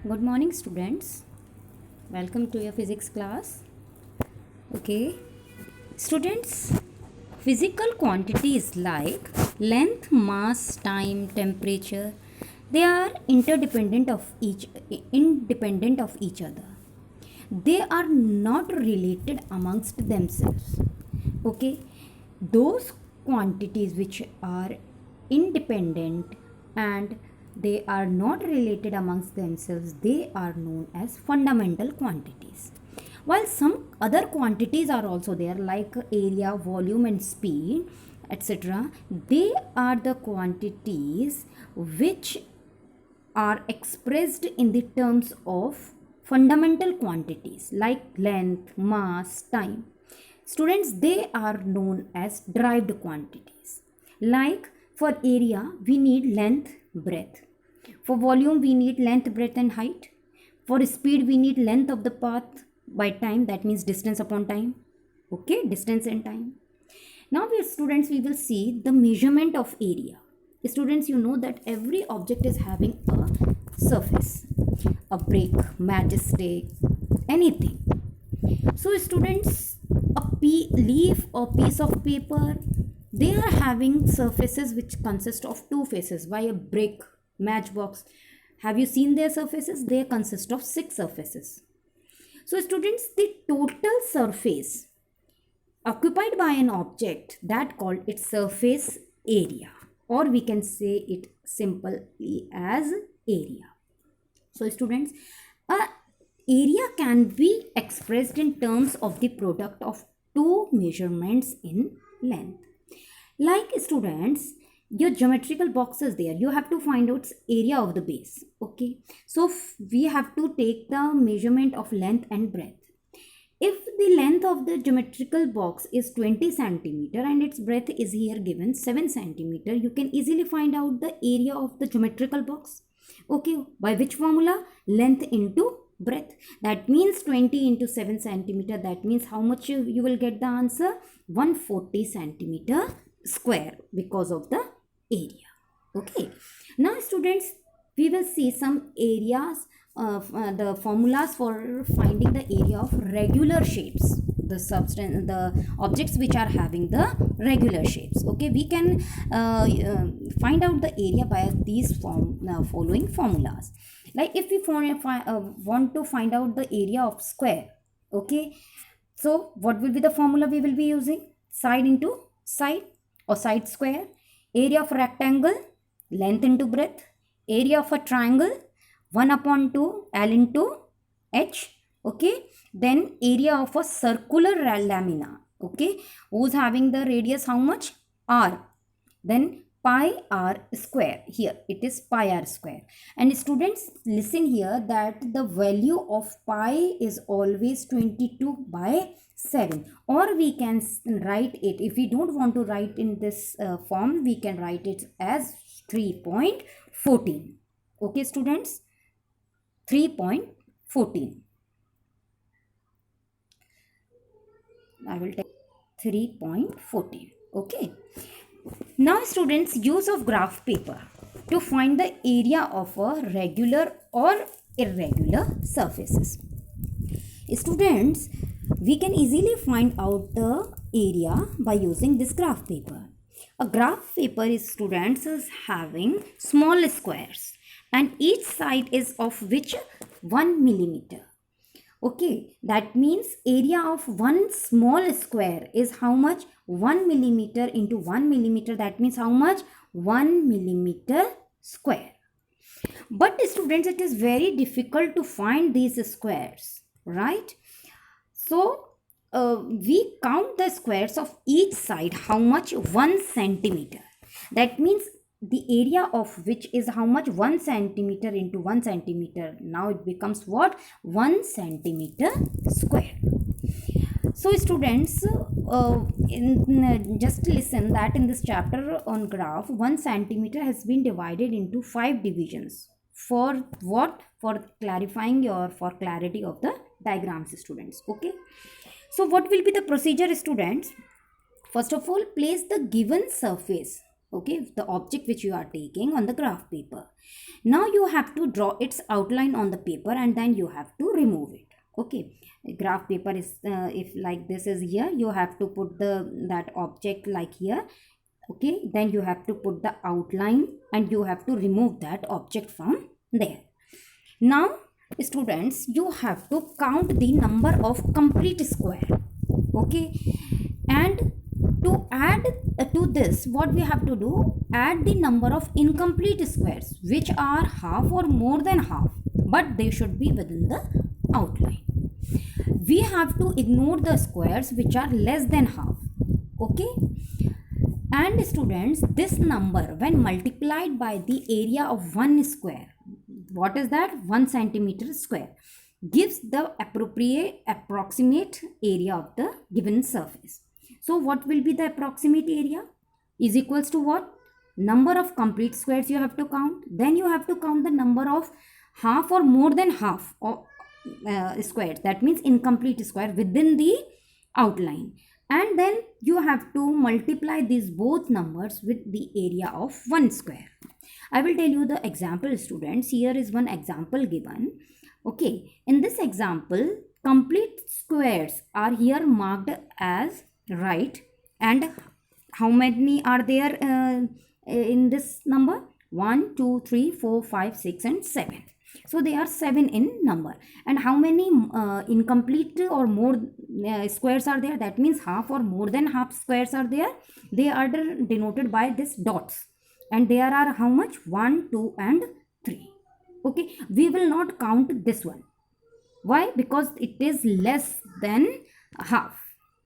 Good morning, students. Welcome to your physics class. Okay, students, physical quantities like length, mass, time, temperature, they are independent of each other. They are not related amongst themselves. Okay, those quantities which are independent and they are not related amongst themselves, they are known as fundamental quantities, while some other quantities are also there like area, volume and speed, etc. They are the quantities which are expressed in the terms of fundamental quantities like length, mass, time. Students, they are known as derived quantities. Like for area, we need length, breadth. For volume, we need length, breadth, and height. For speed, we need length of the path by time, that means distance upon time. Okay, distance and time. Now, we students, we will see the measurement of area. Students, you know that every object is having a surface, a brick, matchstick, anything. So, students, leaf or piece of paper, they are having surfaces which consist of two faces. Why a brick, matchbox? Have you seen their surfaces? They consist of 6 surfaces. So, students, the total surface occupied by an object, that called its surface area, or we can say it simply as area. So students, a area can be expressed in terms of the product of two measurements in length. Like students, your geometrical box is there, you have to find out area of the base. Okay, so we have to take the measurement of length and breadth. If the length of the geometrical box is 20 centimeter and its breadth is here given 7 centimeter, you can easily find out the area of the geometrical box. Okay, by which formula? Length into breadth. That means 20 into 7 centimeter. That means how much you will get the answer? 140 centimeter square because of the area. Okay. Now students, we will see some areas of the formulas for finding the area of regular shapes, the objects which are having the regular shapes. Okay, we can find out the area by these following formulas. Like if we want to find out the area of square, okay, so what will be the formula we will be using? Side into side or side square. Area of rectangle, length into breadth. Area of a triangle, 1 upon 2 L into H. Okay, then area of a circular lamina, okay, who's having the radius how much? R. Then pi r square, here it is pi r square. And students, listen here that the value of pi is always 22 by 7, or we can write it, if we don't want to write in this form, we can write it as 3.14. Okay students, 3.14. I will take 3.14. Okay. Now students, use of graph paper to find the area of a regular or irregular surfaces. Students, we can easily find out the area by using this graph paper. A graph paper is, students, is having small squares and each side is of which 1 millimeter. Okay, that means area of one small square is how much? 1 millimeter into 1 millimeter. That means how much? 1 millimeter square. But students, it is very difficult to find these squares, right? So we count the squares of each side. How much? 1 centimeter. That means the area of which is how much? 1 centimeter into 1 centimeter. Now it becomes what? 1 centimeter square. So students, just listen that in this chapter on graph, 1 centimeter has been divided into 5 divisions. For what? For clarifying for clarity of the diagrams, students. Okay. So what will be the procedure, students? First of all, place the given surface okay, the object which you are taking on the graph paper. Now you have to draw its outline on the paper and then you have to remove it. Okay, graph paper is if like this is here, you have to put that object like here. Okay, then you have to put the outline and you have to remove that object from there. Now students, you have to count the number of complete square. Okay, and to add to this, what we have to do, add the number of incomplete squares which are half or more than half, but they should be within the outline. We have to ignore the squares which are less than half. Okay, and students, this number when multiplied by the area of one square, what is that, 1 centimeter square, gives the approximate area of the given surface. So what will be the approximate area? Is equals to what? Number of complete squares you have to count. Then you have to count the number of half or more than half of squares. That means incomplete square within the outline. And then you have to multiply these both numbers with the area of one square. I will tell you the example, students. Here is one example given. Okay, in this example, complete squares are here marked as right, and how many are there in this number? 1, 2, 3, 4, 5, 6 and 7. So they are 7 in number. And how many incomplete or more squares are there? That means half or more than half squares are there. They are denoted by this dots. And there are how much? 1, 2 and 3. Okay, we will not count this one. Why? Because it is less than half.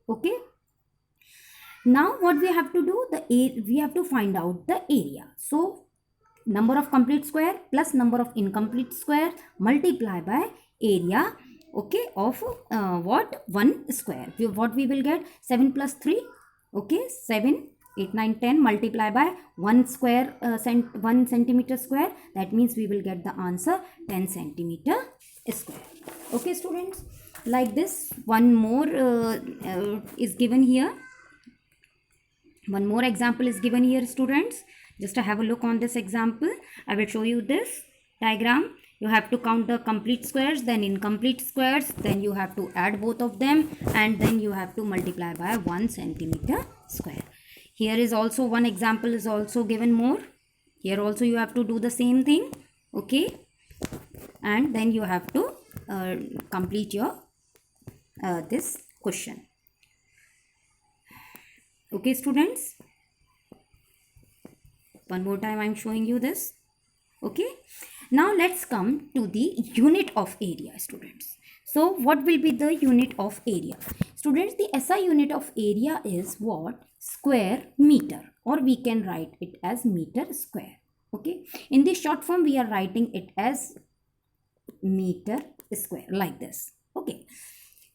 Okay. Now what we have to do, we have to find out the area. So number of complete square plus number of incomplete square multiply by area, okay, of what? 1 square. What we will get? 7 plus 3, okay, 7, 8, 9, 10 multiply by 1 square, 1 centimeter square. That means we will get the answer 10 centimeter square. Okay, students, like this, one more is given here. One more example is given here, students. Just to have a look on this example, I will show you this diagram. You have to count the complete squares, then incomplete squares, then you have to add both of them, and then you have to multiply by 1 centimeter square. Here is also one example is also given more. Here also you have to do the same thing. Okay, and then you have to complete your this question. Okay, students, one more time I am showing you this. Okay, now let's come to the unit of area, students. So what will be the unit of area? Students, the SI unit of area is what? Square meter, or we can write it as meter square. Okay, in the short form we are writing it as meter square like this. Okay,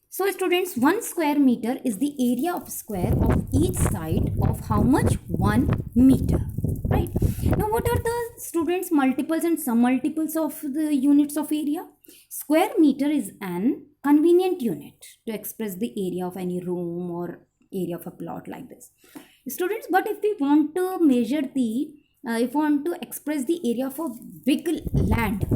so students, 1 square meter is the area of square of each side of how much? 1 meter, right? Now what are the, students, multiples and sum multiples of the units of area? Square meter is an convenient unit to express the area of any room or area of a plot like this, students. But if we want to measure the if we want to express the area of a big land,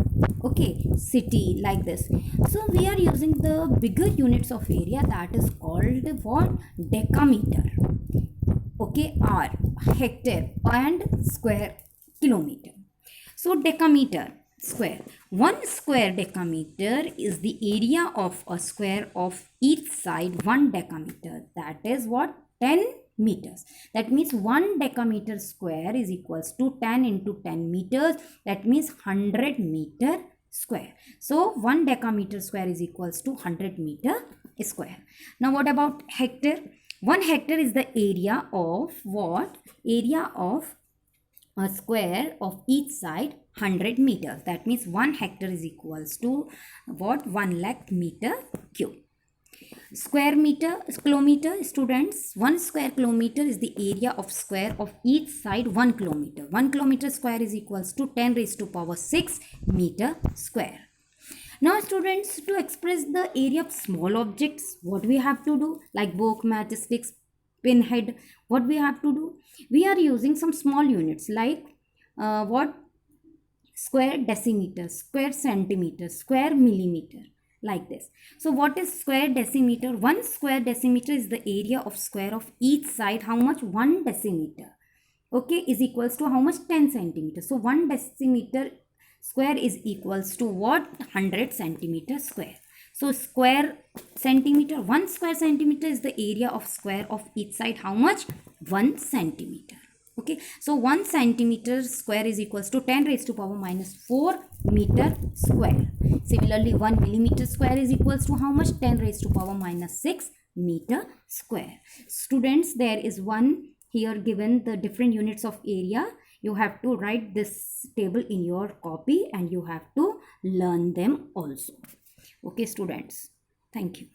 okay, city like this, so we are using the bigger units of area, that is called what? Decameter, okay, or hectare and square kilometer. So decameter square, 1 square decameter is the area of a square of each side 1 decameter, that is what? 10 meters. That means 1 decameter square is equals to 10 into 10 meters, that means 100 meter square. So 1 decameter square is equals to 100 meter square. Now what about hectare? 1 hectare is the area of what? Area of a square of each side 100 meters. That means 1 hectare is equals to what? 1 lakh meter cube. Square meter, kilometer, students, 1 square kilometer is the area of square of each side 1 kilometer. 1 kilometer square is equals to 10 raised to power 6 meter square. Now students, to express the area of small objects, what we have to do? Like book, matchsticks, pinhead, what we have to do? We are using some small units like what? Square decimeter, square centimeter, square millimeter, like this. So what is square decimeter? One square decimeter is the area of square of each side. How much? 1 decimeter, okay, is equals to how much? 10 centimeters. So 1 decimeter square is equals to what? 100 centimeter square. So square centimeter, 1 square centimeter is the area of square of each side. How much? 1 centimeter. Okay, so 1 centimeter square is equals to 10 raised to power minus 4 meter square. Similarly, 1 millimeter square is equals to how much? 10 raised to power minus 6 meter square. Students, there is one here given the different units of area. You have to write this table in your copy and you have to learn them also. Okay, students, thank you.